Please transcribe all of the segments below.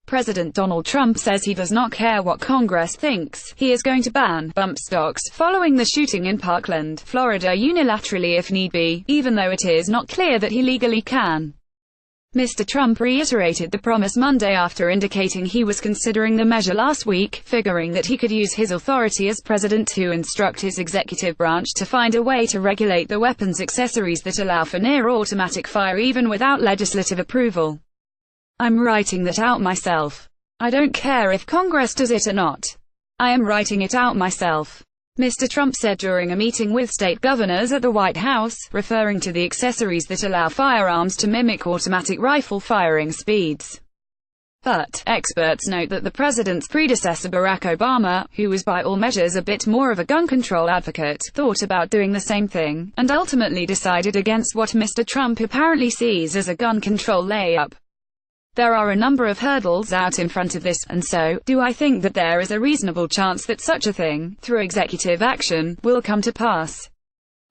President Donald Trump says he does not care what Congress thinks. He is going to ban bump stocks following the shooting in Parkland, Florida unilaterally if need be, even though it is not clear that he legally can. Mr. Trump reiterated the promise Monday after indicating he was considering the measure last week, figuring that he could use his authority as president to instruct his executive branch to find a way to regulate the weapons accessories that allow for near-automatic fire even without legislative approval. "I'm writing that out myself. I don't care if Congress does it or not. I am writing it out myself," Mr. Trump said during a meeting with state governors at the White House, referring to the accessories that allow firearms to mimic automatic rifle firing speeds. But experts note that the president's predecessor Barack Obama, who was by all measures a bit more of a gun control advocate, thought about doing the same thing, and ultimately decided against what Mr. Trump apparently sees as a gun control layup. There are a number of hurdles out in front of this, and so, do I think that there is a reasonable chance that such a thing, through executive action, will come to pass?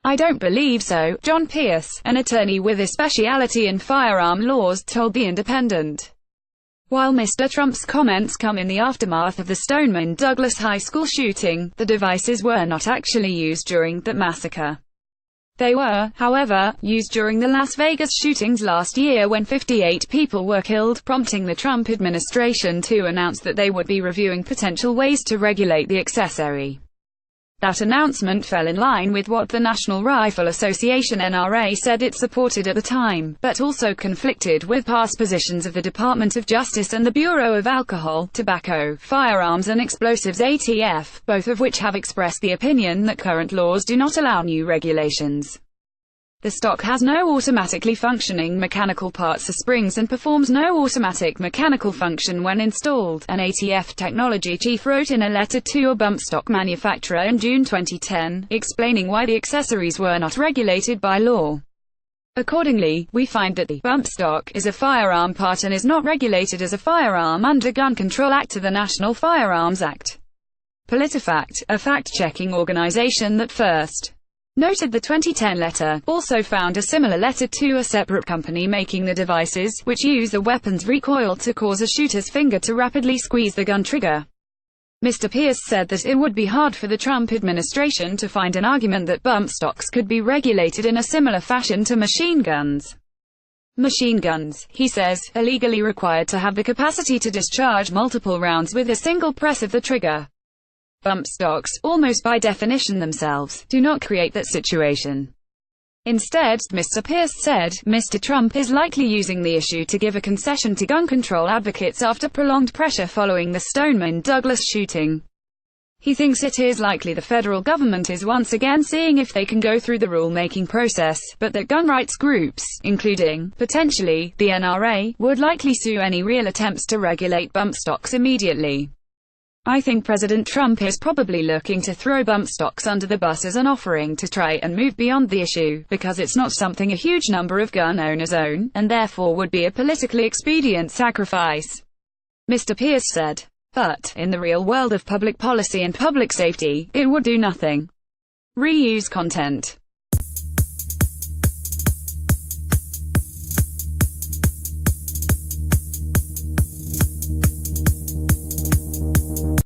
I don't believe so, John Pierce, an attorney with a specialty in firearm laws, told The Independent. While Mr. Trump's comments come in the aftermath of the Stoneman Douglas High School shooting, the devices were not actually used during that massacre. They were, however, used during the Las Vegas shootings last year when 58 people were killed, prompting the Trump administration to announce that they would be reviewing potential ways to regulate the accessory. That announcement fell in line with what the National Rifle Association (NRA) said it supported at the time, but also conflicted with past positions of the Department of Justice and the Bureau of Alcohol, Tobacco, Firearms and Explosives (ATF), both of which have expressed the opinion that current laws do not allow new regulations. The stock has no automatically functioning mechanical parts or springs and performs no automatic mechanical function when installed, an ATF technology chief wrote in a letter to a bump stock manufacturer in June 2010, explaining why the accessories were not regulated by law. Accordingly, we find that the bump stock is a firearm part and is not regulated as a firearm under Gun Control Act of the National Firearms Act. PolitiFact, a fact-checking organization that first noted the 2010 letter, also found a similar letter to a separate company making the devices, which use the weapon's recoil to cause a shooter's finger to rapidly squeeze the gun trigger. Mr. Pierce said that it would be hard for the Trump administration to find an argument that bump stocks could be regulated in a similar fashion to machine guns. Machine guns, he says, are legally required to have the capacity to discharge multiple rounds with a single press of the trigger. Bump stocks, almost by definition themselves, do not create that situation. Instead, Mr. Pierce said, Mr. Trump is likely using the issue to give a concession to gun control advocates after prolonged pressure following the Stoneman Douglas shooting. He thinks it is likely the federal government is once again seeing if they can go through the rule-making process, but that gun rights groups, including, potentially, the NRA, would likely sue any real attempts to regulate bump stocks immediately. I think President Trump is probably looking to throw bump stocks under the bus as an offering to try and move beyond the issue, because it's not something a huge number of gun owners own, and therefore would be a politically expedient sacrifice, Mr. Pierce said. But, in the real world of public policy and public safety, it would do nothing. Reuse content.